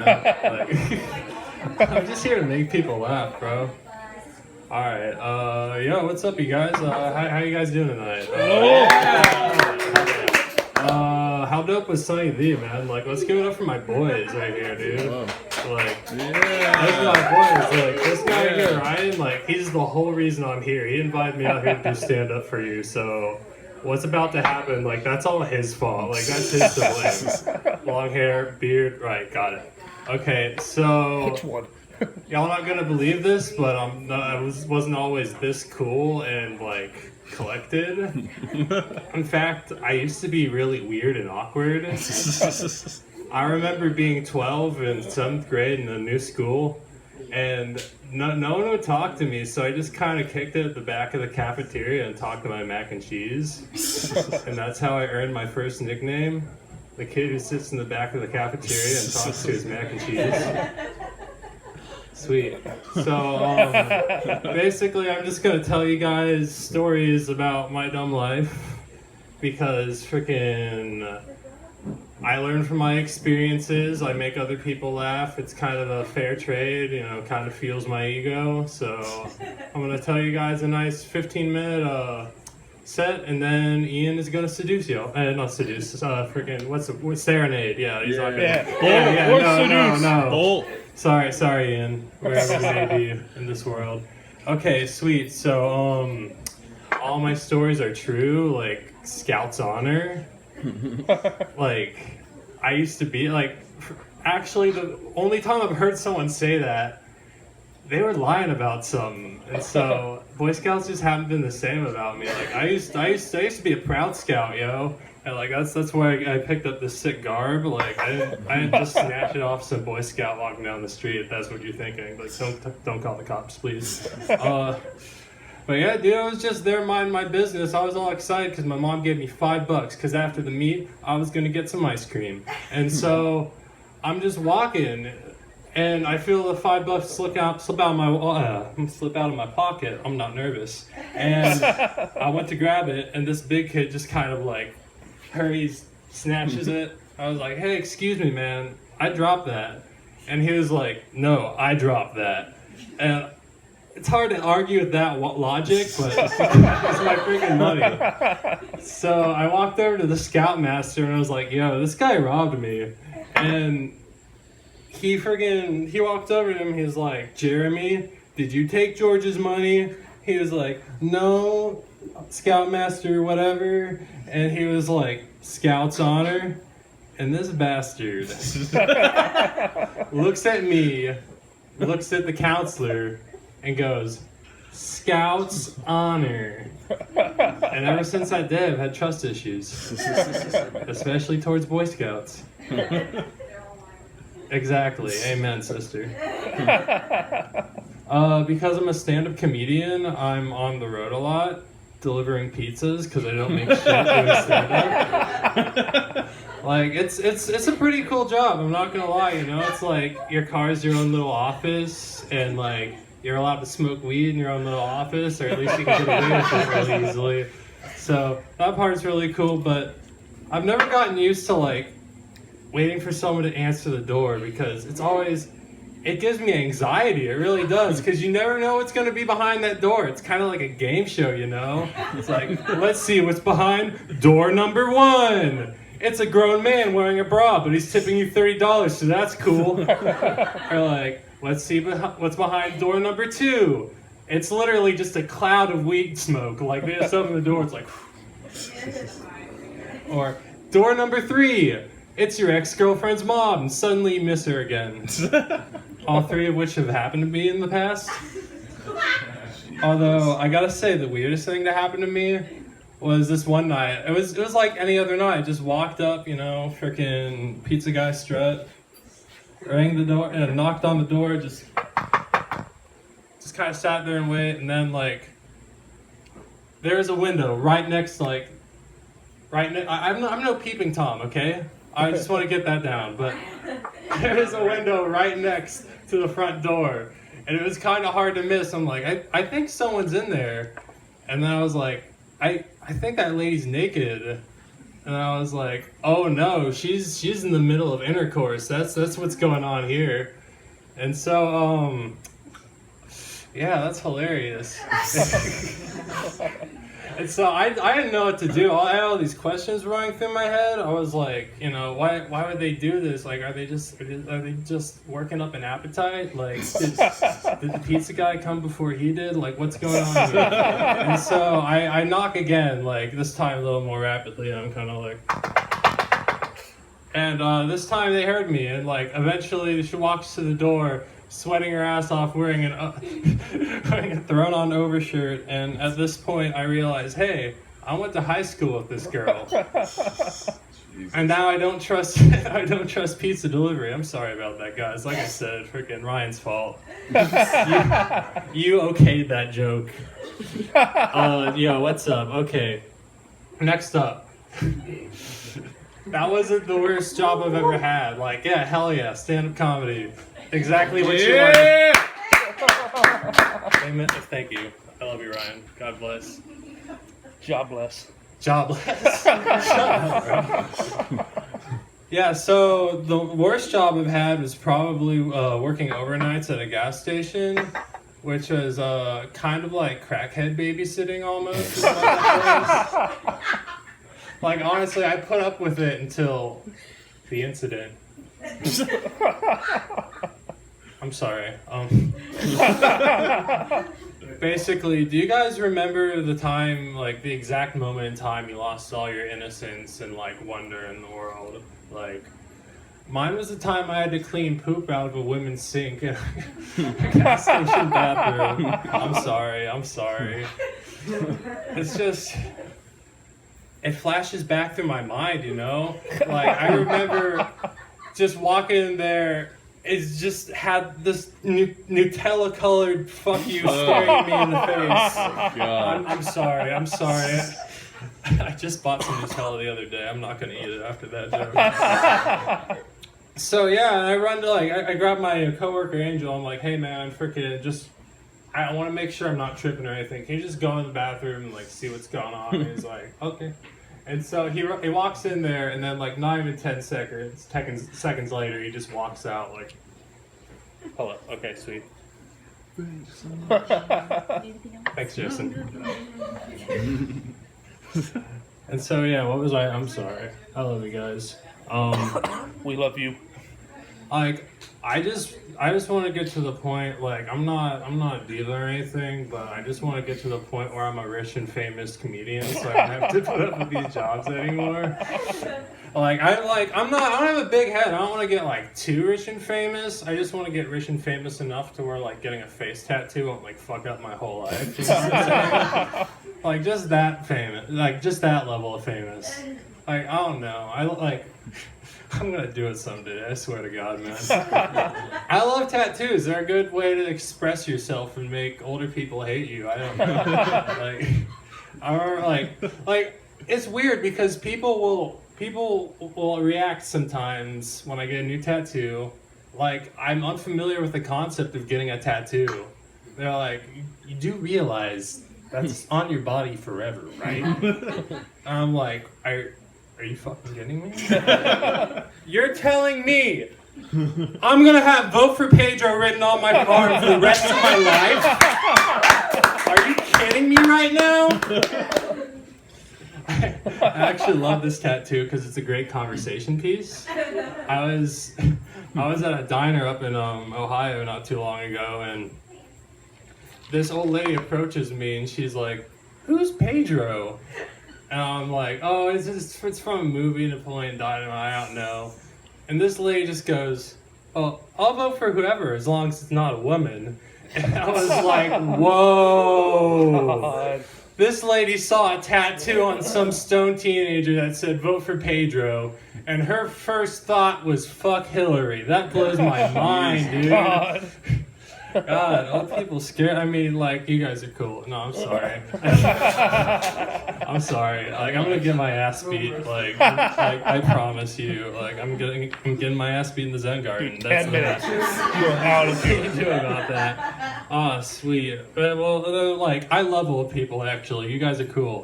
Like, I'm just here to make people laugh, bro. All right, yo, what's up, you guys? How you guys doing tonight? How dope was Sunny D, man? Like, let's give it up for my boys right here, dude. Like, those are my boys. Like, this guy here, Ryan, like, he's the whole reason I'm here. He invited me out here to do stand up for you, so what's about to happen, like, that's all his fault. Like, that's his to blame. Long hair, beard, right, got it. Okay, so Which one? y'all not gonna believe this, but I wasn't always this cool and like collected. In fact, I used to be really weird and awkward. I remember being 12 in 7th grade in a new school, and no one would talk to me, so I just kind of kicked it at the back of the cafeteria and talked to my mac and cheese. And that's how I earned my first nickname, the kid who sits in the back of the cafeteria and talks to his mac and cheese. Sweet. So, basically, I'm just gonna tell you guys stories about my dumb life because freaking I learn from my experiences. I make other people laugh. It's kind of a fair trade, you know, kind of fuels my ego. So, I'm gonna tell you guys a nice 15-minute set, and then Ian is gonna seduce you. Not seduce. Freaking what's serenade? Yeah, he's not gonna. No. Sorry, Ian. Wherever you may be in this world. Okay, sweet. So, all my stories are true. Like Scout's honor. Like, I used to be like. Actually, the only time I've heard someone say that, they were lying about something, and so Boy Scouts just haven't been the same about me. Like I used to be a proud Scout, yo. And like that's where I picked up this sick garb. Like I didn't just snatch it off some Boy Scout walking down the street. If that's what you're thinking. Like don't call the cops, please. But yeah, dude, I was just there minding my business. I was all excited because my mom gave me $5 because after the meet I was gonna get some ice cream. And so I'm just walking, and I feel the $5 slip out of my pocket. I'm not nervous, and I went to grab it, and this big kid just kind of like hurries, snatches it. I was like, hey, excuse me, man, I dropped that. And he was like, no, I dropped that. And it's hard to argue with that logic, but it's my freaking money. So I walked over to the Scoutmaster and I was like, yo, this guy robbed me. And he walked over to him, he was like, Jeremy, did you take George's money? He was like, no, Scoutmaster, whatever. And he was like, Scout's honor. And this bastard looks at me, looks at the counselor, and goes, Scout's honor. And ever since that day, I've had trust issues, especially towards Boy Scouts. Exactly. Amen, sister. Because I'm a stand-up comedian, I'm on the road a lot, delivering pizzas because I don't make shit doing stand-up. Like, it's a pretty cool job, I'm not gonna lie, you know? It's like, your car's your own little office, and like, you're allowed to smoke weed in your own little office, or at least you can get away with it really easily. So, that part's really cool, but I've never gotten used to like, waiting for someone to answer the door, because it gives me anxiety. It really does, because you never know what's going to be behind that door. It's kind of like a game show, you know? It's like, let's see what's behind door number 1. It's a grown man wearing a bra, but he's tipping you $30, so that's cool. Or like, let's see what's behind door number 2. It's literally just a cloud of weed smoke. Like, they just open the door, it's like... Or door number 3. It's your ex-girlfriend's mom, and suddenly you miss her again. All 3 of which have happened to me in the past. Although, I gotta say, the weirdest thing to happen to me was this one night. It was like any other night. Just walked up, you know, frickin' pizza guy strut, rang the door, and knocked on the door, just kind of sat there and wait, and then, like, there's a window right next, like, I'm no peeping Tom, okay? I just want to get that down, but there is a window right next to the front door, and it was kind of hard to miss. I'm like, I think someone's in there, and then I was like, I think that lady's naked. And I was like, oh no, she's in the middle of intercourse. That's what's going on here. And so, yeah, that's hilarious. And so I didn't know what to do. I had all these questions running through my head. I was like, you know, why would they do this? Like, are they just working up an appetite? Like, did the pizza guy come before he did? Like, what's going on here? And so I knock again, like this time a little more rapidly. And I'm kind of like, and this time they heard me, and like eventually she walks to the door, sweating her ass off, wearing a thrown-on overshirt, and at this point I realize, hey, I went to high school with this girl, and now I don't trust pizza delivery. I'm sorry about that, guys. Like I said, freaking Ryan's fault. You okayed that joke. Yo, what's up? Okay, next up. That wasn't the worst job I've ever had. Like, yeah, hell yeah, stand-up comedy. Exactly what you wanted. Amen. Thank you. I love you, Ryan. God bless. Jobless. Jobless. Yeah, so the worst job I've had was probably working overnights at a gas station, which was kind of like crackhead babysitting almost. Is what that was. Like, honestly, I put up with it until the incident. I'm sorry. Basically, do you guys remember the time, like the exact moment in time you lost all your innocence and like wonder in the world? Like, mine was the time I had to clean poop out of a women's sink in a gas station bathroom. I'm sorry. It's just, it flashes back through my mind, you know? Like, I remember just walking in there. It's just had this Nutella-colored fuck you staring at me in the face. I'm sorry. I just bought some Nutella the other day. I'm not going to eat it after that joke. So yeah, I run to I grab my coworker Angel. I'm like, hey man, I want to make sure I'm not tripping or anything. Can you just go in the bathroom and like see what's going on? And he's like, okay. And so he walks in there, and then like not even 10 seconds later, he just walks out like, hold up, okay, sweet. Thanks, Jason. And so yeah, what was I'm sorry. I love you guys. We love you. Like, I just want to get to the point, like, I'm not a dealer or anything, but I just want to get to the point where I'm a rich and famous comedian, so I don't have to put up with these jobs anymore. Like, I don't have a big head. I don't want to get, like, too rich and famous. I just want to get rich and famous enough to where, like, getting a face tattoo won't, like, fuck up my whole life. You know what I'm saying? Like, just that famous. Like, just that level of famous. Like, I don't know. I'm gonna do it someday, I swear to God, man. I love tattoos. They're a good way to express yourself and make older people hate you. I don't know. I remember, like, it's weird because people will react sometimes when I get a new tattoo. Like, I'm unfamiliar with the concept of getting a tattoo. They're like, you do realize that's on your body forever, right? And I'm like, are you fucking kidding me? You're telling me I'm gonna have "Vote for Pedro" written on my arm for the rest of my life? Are you kidding me right now? I actually love this tattoo because it's a great conversation piece. I was at a diner up in Ohio not too long ago, and this old lady approaches me and she's like, "Who's Pedro?" And I'm like, oh, it's from a movie, Napoleon Dynamite, I don't know. And this lady just goes, oh, I'll vote for whoever as long as it's not a woman. And I was like, whoa. God. This lady saw a tattoo on some stone teenager that said, vote for Pedro. And her first thought was, fuck Hillary. That blows my mind, dude. God. God, old people scared. I mean, like, you guys are cool. No, I'm sorry. I'm sorry. Like, I'm gonna get my ass beat. Like I promise you. Like, I'm getting my ass beat in the Zen Garden. That's 10 minutes. You're out of here. What can you do about that? Oh, sweet. Well, like, I love old people. Actually, you guys are cool.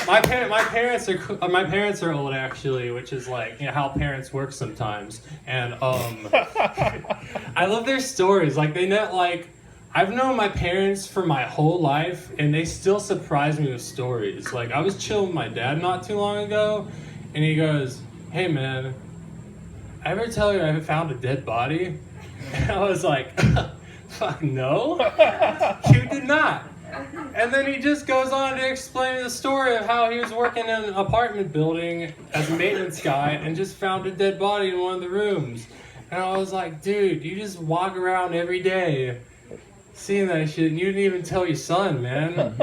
my parents are old actually, which is like how parents work sometimes. And I love their stories. Like they know like I've known my parents for my whole life, and they still surprise me with stories. Like I was chilling with my dad not too long ago, and he goes, "Hey man, I ever tell you I found a dead body?" And I was like, "Fuck no, you did not." And then he just goes on to explain the story of how he was working in an apartment building as a maintenance guy and just found a dead body in one of the rooms. And I was like, dude, you just walk around every day seeing that shit and you didn't even tell your son, man.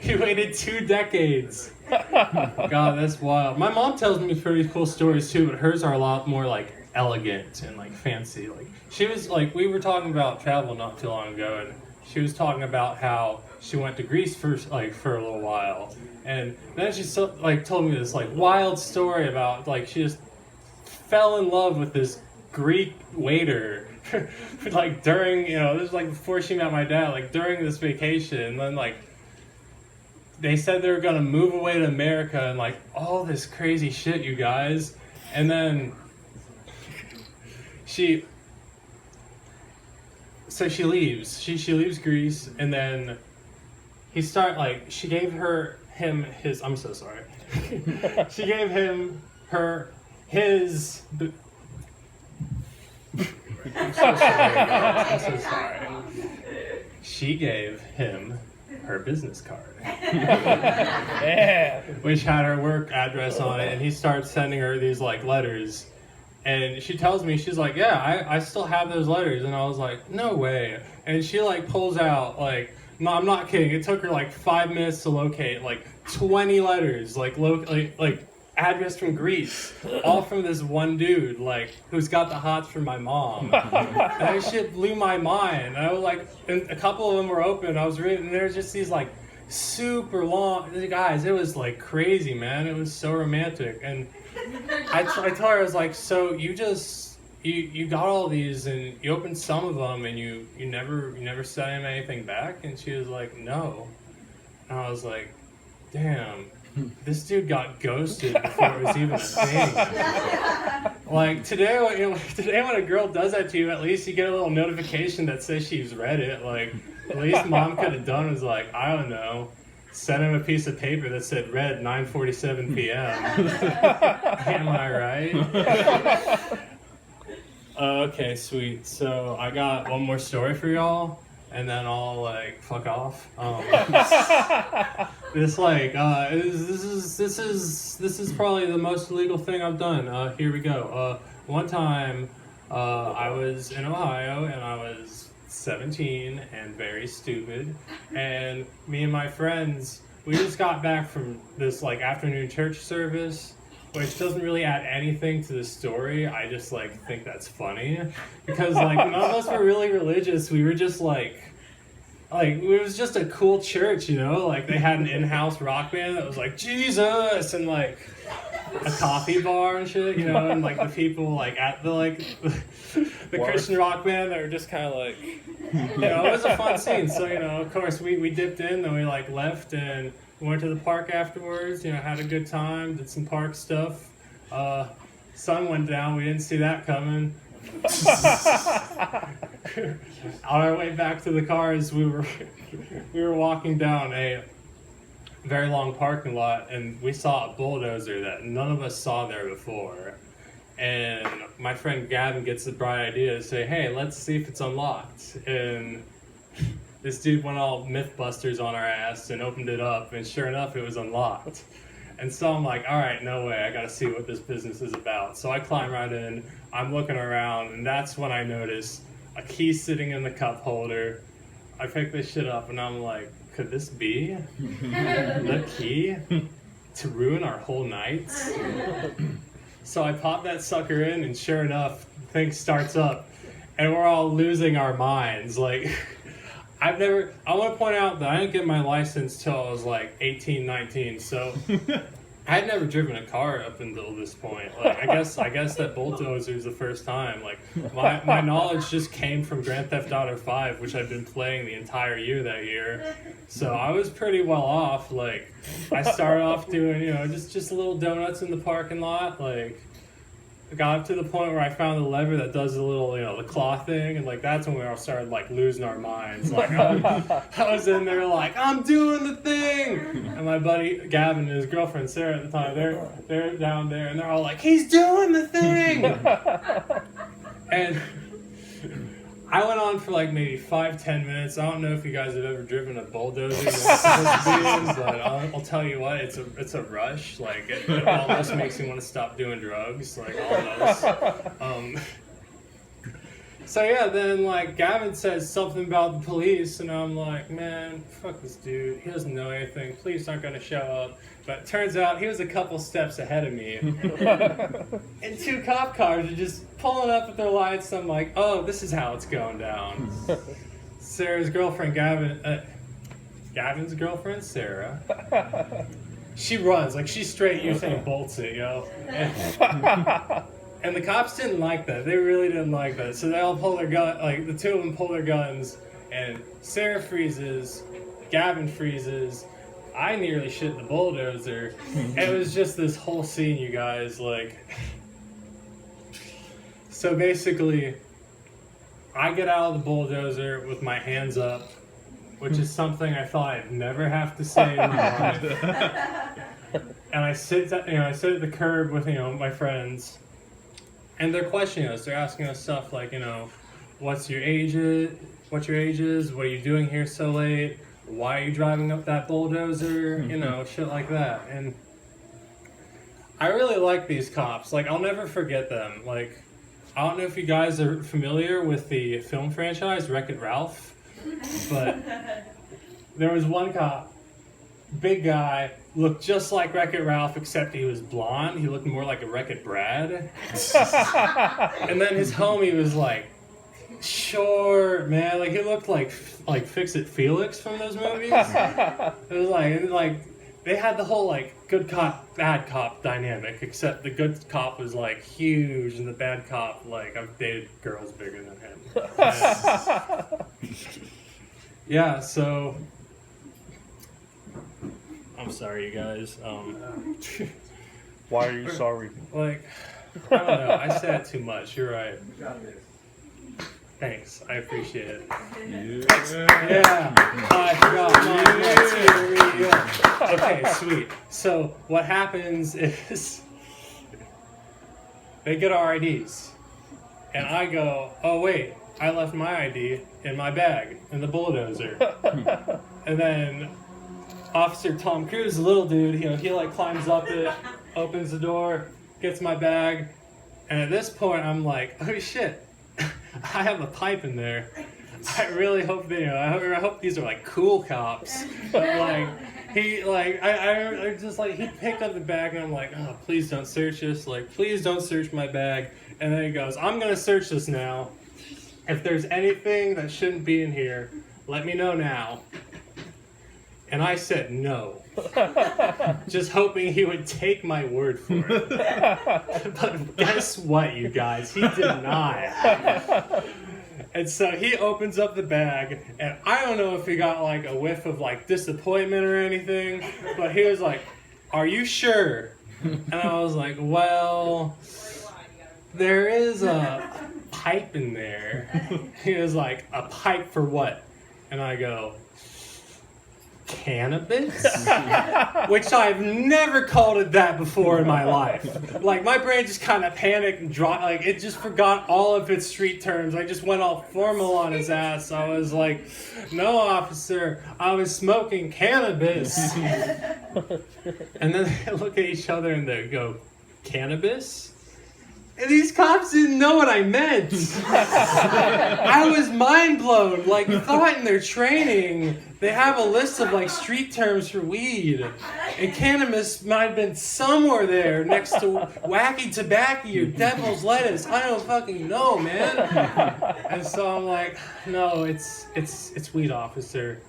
You waited 2 decades. God, that's wild. My mom tells me pretty cool stories too, but hers are a lot more like elegant and like fancy. Like she was like, we were talking about travel not too long ago, and she was talking about how she went to Greece for a little while, and then she told me this like wild story about like she just fell in love with this Greek waiter like during this was like before she met my dad, like during this vacation, and then like they said they were gonna move away to America and like all this crazy shit, you guys, and then she leaves. She leaves Greece, and then she gave him his. I'm so sorry. She gave him his. I'm so sorry, guys. I'm so sorry. She gave him her business card, Yeah. which had her work address on it, and he starts sending her these like letters. And she tells me, she's like, yeah, I still have those letters. And I was like, no way. And she like pulls out like, no, I'm not kidding. It took her like 5 minutes to locate like 20 letters, like address from Greece, all from this one dude, like who's got the hots for my mom. And that shit blew my mind. And I was like, and a couple of them were open. I was reading, and there's just these like super long guys. It was like crazy, man. It was so romantic. And I told her, I was like, so you got all these and you opened some of them and you never sent him anything back? And she was like, no. And I was like, damn, this dude got ghosted before it was even a thing. Like today when a girl does that to you, at least you get a little notification that says she's read it. Like at least mom could have done was like, I don't know, sent him a piece of paper that said read 9:47 p.m. Am I right? Okay, sweet. So I got one more story for y'all, and then I'll like fuck off. This is probably the most illegal thing I've done. Here we go. One time, I was in Ohio and I was 17 and very stupid, and me and my friends, we just got back from this like afternoon church service, which doesn't really add anything to the story. I just like think that's funny because like none of us were really religious. We were just like it was just a cool church, like they had an in-house rock band that was like Jesus, and like a coffee bar and shit, and like the people like at the Christian rock band that were just kind of like, it was a fun scene. So of course we dipped in, then we like left and went to the park afterwards, had a good time, did some park stuff. Sun went down, we didn't see that coming. On our way back to the cars, we were walking down a very long parking lot, and we saw a bulldozer that none of us saw there before. And my friend Gavin gets the bright idea to say, hey, let's see if it's unlocked. And this dude went all Mythbusters on our ass and opened it up, and sure enough, it was unlocked. And so I'm like, all right, no way, I gotta see what this business is about. So I climb right in, I'm looking around, and that's when I notice a key sitting in the cup holder. I pick this shit up, and I'm like, could this be the key to ruin our whole nights? So I pop that sucker in, and sure enough, the thing starts up, and we're all losing our minds. Like, I want to point out that I didn't get my license till I was like 18, 19, so I had never driven a car up until this point. Like, I guess that bulldozer is the first time. Like, my knowledge just came from Grand Theft Auto 5, which I'd been playing the entire year that year. So I was pretty well off. Like, I started off doing, just little donuts in the parking lot. Like, I got up to the point where I found the lever that does the little, the claw thing, and like that's when we all started like losing our minds. Like I was in there like, I'm doing the thing, and my buddy Gavin and his girlfriend Sarah at the time, they're down there, and they're all like, he's doing the thing, and I went on for like maybe 5-10 minutes. I don't know if you guys have ever driven a bulldozer, but I'll tell you what, it's a rush. Like it almost makes me want to stop doing drugs, like almost. So yeah, then like Gavin says something about the police, and I'm like, man, fuck this dude. He doesn't know anything. Police aren't gonna show up. But it turns out he was a couple steps ahead of me. And 2 cop cars are just pulling up at their lights. I'm like, oh, this is how it's going down. Sarah's girlfriend, Gavin's girlfriend, Sarah. She runs, like she's straight Usain Bolts it, And the cops didn't like that. They really didn't like that. So they all pull their gun, like the 2 of them pull their guns, and Sarah freezes, Gavin freezes. I nearly shit the bulldozer. It was just this whole scene, you guys. Like, so basically, I get out of the bulldozer with my hands up, which is something I thought I'd never have to say in my life. And I sit at the curb with my friends, and they're questioning us. They're asking us stuff like, what's your age? What your age is? What are you doing here so late? Why are you driving up that bulldozer? Shit like that. And I really like these cops. Like, I'll never forget them. Like, I don't know if you guys are familiar with the film franchise Wreck-It Ralph, but there was one cop, big guy, looked just like Wreck-It Ralph, except he was blonde. He looked more like a Wreck-It Brad. And then his homie was like, short, man. Like, he looked like Fix-It Felix from those movies. It was like they had the whole like good cop, bad cop dynamic, except the good cop was like huge, and the bad cop, like, I've dated girls bigger than him. Yeah, so I'm sorry, you guys. Why are you sorry? Like, I don't know. I said too much. You're right. Thanks. I appreciate it. Yeah. I forgot mine. Okay, sweet. So what happens is they get our IDs, and I go, oh wait, I left my ID in my bag in the bulldozer. And then Officer Tom Cruise, the little dude, he like climbs up it, opens the door, gets my bag, and at this point I'm like, oh shit, I have a pipe in there. I really hope I hope these are like cool cops. But like I just like, he picked up the bag, and I'm like, oh, please don't search this. Like, please don't search my bag. And then he goes, I'm gonna search this now. If there's anything that shouldn't be in here, let me know now. And I said no. Just hoping he would take my word for it. But guess what, you guys? He did not. And so he opens up the bag, and I don't know if he got like a whiff of like disappointment or anything, but he was like, are you sure? And I was like, well, there is a pipe in there. He was like, a pipe for what? And I go, cannabis? Which I've never called it that before in my life. Like, my brain just kind of panicked and dropped, like, it just forgot all of its street terms. I just went all formal on his ass. I was like, no, officer, I was smoking cannabis. And then they look at each other and they go, cannabis? And these cops didn't know what I meant. I was mind blown. Like, you thought in their training they have a list of like street terms for weed, and cannabis might have been somewhere there next to wacky tobacco or devil's lettuce. I don't fucking know, man. And so I'm like, no, it's weed, officer.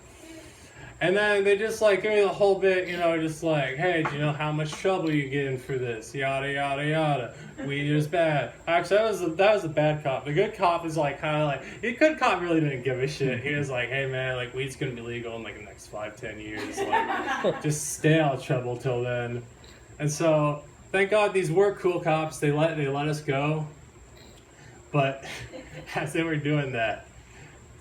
And then they just like give me the whole bit, you know, just like, hey, do you know how much trouble you get in for this? Yada yada yada. Weed is bad. Actually, that was a bad cop. The good cop is like kind of like the good cop really didn't give a shit. He was like, hey man, like weed's gonna be legal in like the next 5-10 years. Like, just stay out of trouble till then. And so, thank God these were cool cops. They let us go. But as they were doing that,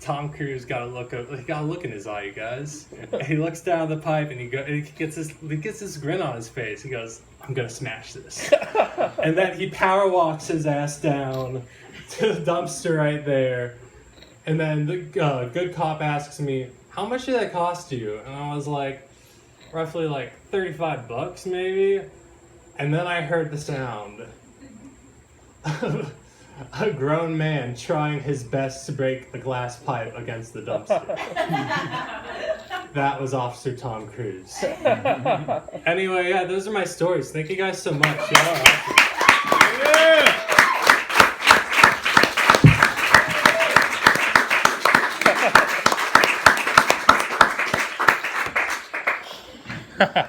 Tom Cruise got a look in his eye, you guys. And he looks down the pipe and he gets this grin on his face. He goes, "I'm gonna smash this." And then he power walks his ass down to the dumpster right there. And then the good cop asks me, "How much did that cost you?" And I was like, roughly like $35 maybe. And then I heard the sound of a grown man trying his best to break the glass pipe against the dumpster. That was Officer Tom Cruise. Anyway, yeah, those are my stories. Thank you guys so much. Y'all are awesome.